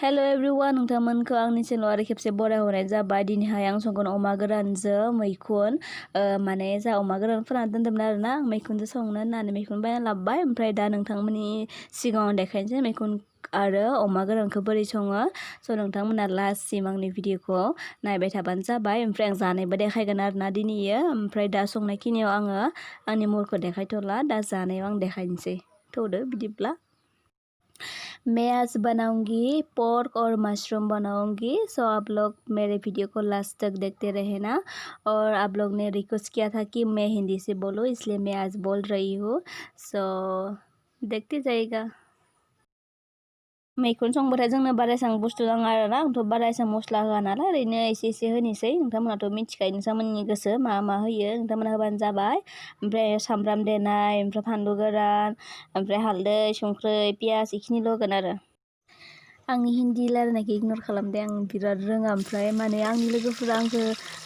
Hello everyone नोंथांमोनखौ आंनि चेनेलाव आरो खेबसे बरायहरनाय जाबाय। दिनैहाय आं संगोन अमा गोरानजों मैखुन माने जा अमा गोरान फोरानना दोन्दोंमोन आरोना मैखुनजों संनो होननानै मैखुन बायना लाबोबाय। ओमफ्राय दा नोंथांमोननि सिगाङाव देखायनोसै मैखुन आरो अमा गोरानखौ बोरै सङो। स' नोंथांमोना लास्टसिम आंनि भिडिअखौ नायबाय थाबानो जाबाय। ओमफ्राय आं जानायबो देखायगोन आरोना दिनैयो। ओमफ्राय दा संनायखिनियाव आङो आंनि महरखौ देखायथ'ला, दा जानायाव आं देखायनोसै। थौदो बिदिब्ला। मैं आज बनाऊंगी पोर्क और मशरूम बनाऊंगी। सो आप लोग मेरे वीडियो को लास्ट तक देखते रहना। और आप लोग ने रिक्वेस्ट किया था कि मैं हिंदी से बोलूँ, इसलिए मैं आज बोल रही हूँ। सो देखते जाइएगा। मैखुन संबाथाय जोंनो बारा एसां बुस्थु नाङा आरोना, आंथ' बारा एसां मस्ला होआ नालाय ओरैनो एसे होनोसै। नोंथांमोनाथ' मिथिखायो नोंथांमोननि गोसो मा होयो, नोंथांमोना होबानो जाबाय। ओमफ्राय सामब्राम देनाय, ओमफ्राय फानलु गोरान, ओमफ्राय हालदै, संख्रै, पियास इखिनिल' होगोन आरो। आंनि हिन्दी रायलायनायखौ इगनर खालामदे, आं बिराद रोङा। ओमफ्राय माने आंनि लोगोफोरा आंखौ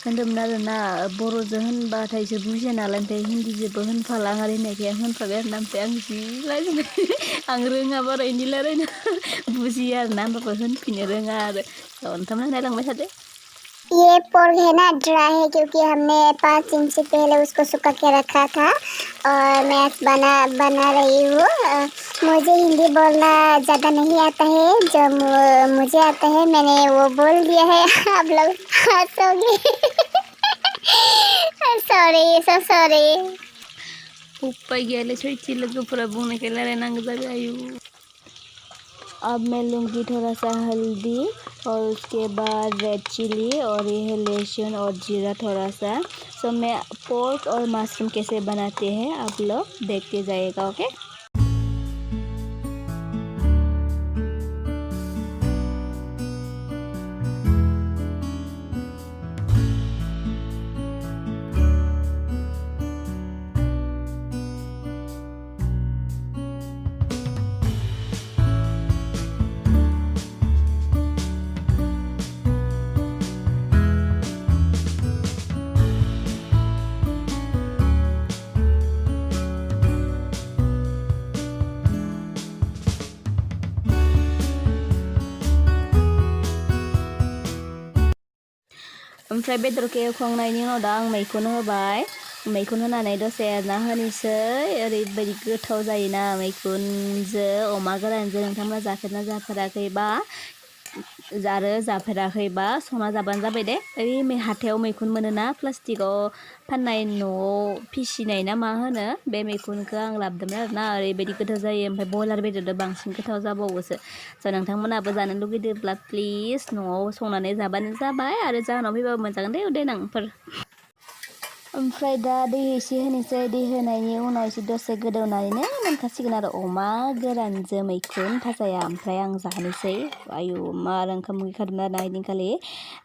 होनदोंमोन आरोना बर'जों होनबाथाय इसोर बुजिया नालाय, ओमफ्राय हिन्दीजोंबो होनफाला आं होननायखाय आं होनफाबाय आरोना। ओमफ्राय आं जि रायलायबाय आं रोङा बारा हिन्दी रायलायनो बुजियो आरोना, होमबाबो होनफिननो रोङा आरो। नोंथांमोना नायलांबाय थादो। ये पोर्क है ना, ड्राई है क्योंकि हमने 5 दिन से पहले उसको सुखा के रखा था और मैं आज बना रही हूँ। मुझे हिंदी बोलना ज़्यादा नहीं आता है, जो मुझे आता है मैंने वो बोल दिया है। आप लोग हंसोगे। Sorry, so sorry. उपाय गैयालै सैथि लोगोफोरा बुंनायखाय रायलायनांगौ जाबाय आयु। अब मैं लूँगी थोड़ा सा हल्दी और उसके बाद रेड चिली और ये है लहसुन और जीरा थोड़ा सा। सो मैं पोर्क और मशरूम कैसे बनाते हैं आप लोग देखते जाइएगा। ओके। ओमफ्राय बेदरखौ एवखांनायनि उनाव दा आं मैखुन होबाय। मैखुन होनानै दसे एरना होनोसै। ओरैबायदि गोथाव जायोना मैखुनजों अमा गोरानजों। नोंथांमोना जाफेरना जाफेराखैबा आरो जाफेराखैबा संना जाबानो जाबाय दे। ओइ हाथायाव मैखुन मोनोना प्लास्टिकआव फाननाय, न'आव फिसिनाय ना मा होनो, बे मैखुनखौ आं लाबोदोंमोन आरोना। ओरैबायदि गोथाव जायो। ओमफ्राय बयलार बेदरजों बांसिन गोथाव जाबावोसो। स' नोंथांमोनाबो जानो लुगैदोंब्ला प्लिज न'आव संनानै जाबानो जाबाय। आरो जाहोनाव फैबाबो मोनजागोन दे देनांफोर। ओमफ्राय दा दै एसे होनोसै। दै होनायनि उनाव एसे दसे गोदौनानैनो मोनखासिगोन आरो अमा गोरानजों मैखुन भाजाया। ओमफ्राय आं जानोसै। आयु मार ओंखाम उखैखादोंमोन आरोना ओइदिनखालि।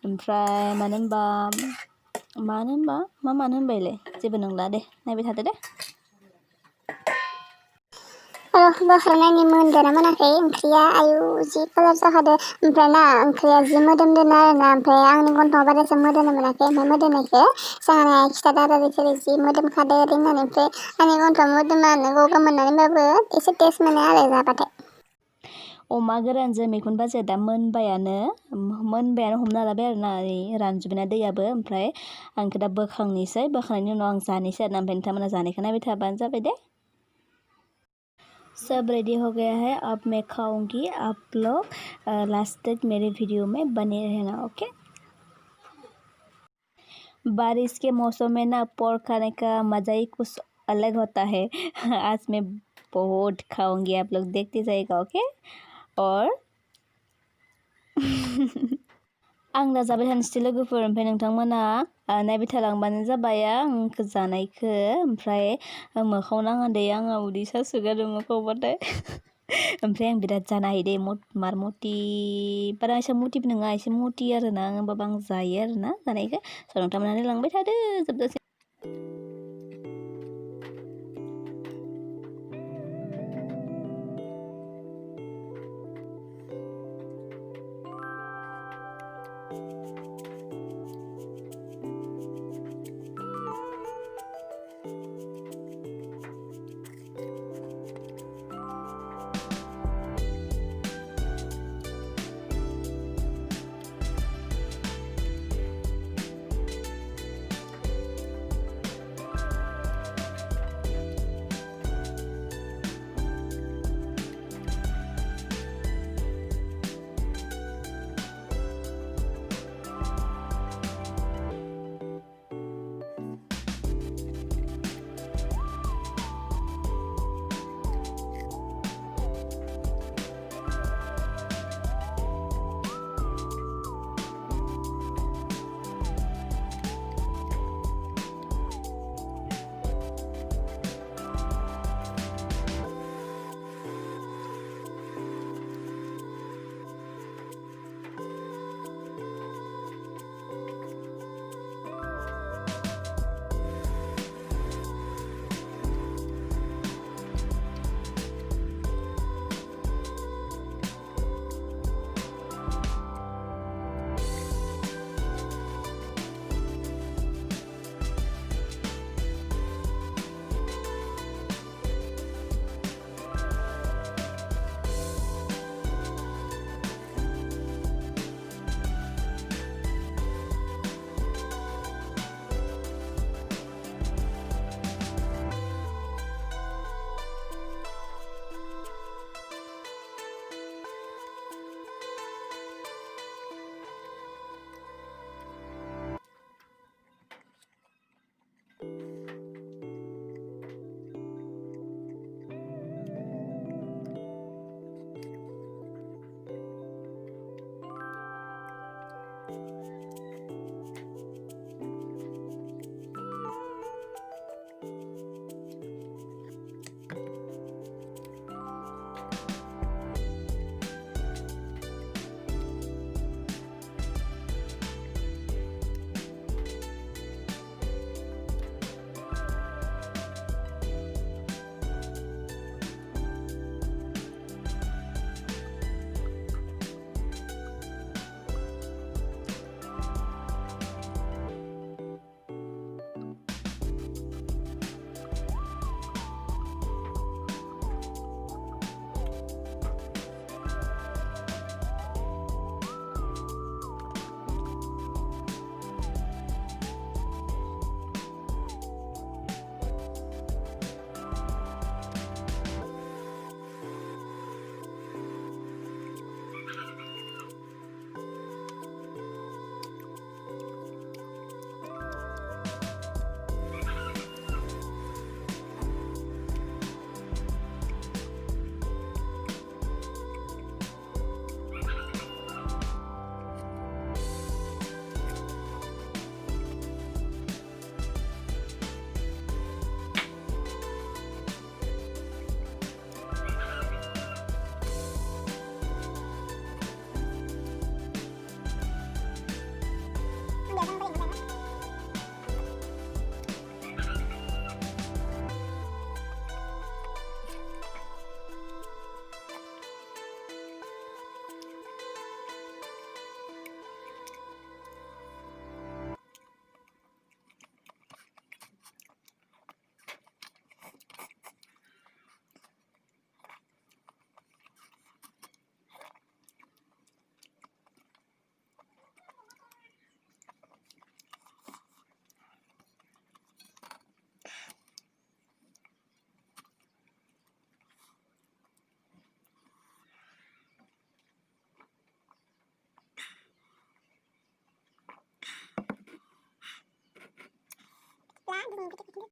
ओमफ्राय मानो होनबायलाय जेबो नंला दे, नायबाय थादो दे। बोखारनायनि मोनदोंना मोनाखै ओंख्रिया, आयु जि कालार जाखादो। ओमफ्राय ना ओंख्रिया जि मोदोमदों आरोना। ओमफ्राय आंनि गन्थंआव बारा एसे मोदोमनो मोनाखै। ओमफ्राय मोदोमनायखौ जोंहाना खिथादों आरो बिसोरो जि मोदोमखादो ओरै होननानै। ओमफ्राय आंनि गन्थंआव मोदोमनानै गगा मोननानैबाबो एसे टेस्ट मोनो आरो जाबाथाय। अमा गोरानजों मैखुन भाजाया दा मोनबायानो हमना लाबाय आरोना। रानजोब्बायना दैयाबो। ओमफ्राय आं इखौ दा बोखांनोसै। बोखांनायनि उनाव आं जानोसै आरोना। ओमफ्राय नोंथांमोना जानायखौ नायबाय थाबानो जाबाय दे। सब रेडी हो गया है, अब मैं खाऊंगी। आप लोग लास्ट तक मेरे वीडियो में बने रहना। ओके। बारिश के मौसम में ना पोर्क खाने का मज़ा ही कुछ अलग होता है। आज मैं बहुत खाऊंगी, आप लोग देखते जाइएगा। ओके। और आं दा जाबाय थानोसै लोगोफोर। ओमफ्राय नोंथांमोना नायबाय थालांबानो जाबाय आंखौ जानायखौ। ओमफ्राय मोखाङाव नाङा दे, आंहा उदै सासोगारो मोखाङावबाथाय। ओमफ्राय आं बिराद जानो हायो दे, मार मटि, बारा एसे मटिबो नङा, एसे मटि आरोना। होमबाबो आं जायो आरोना जानायखौ। स' नोंथांमोना नायलांबाय थादो जोबजासिम। Lah, belum kita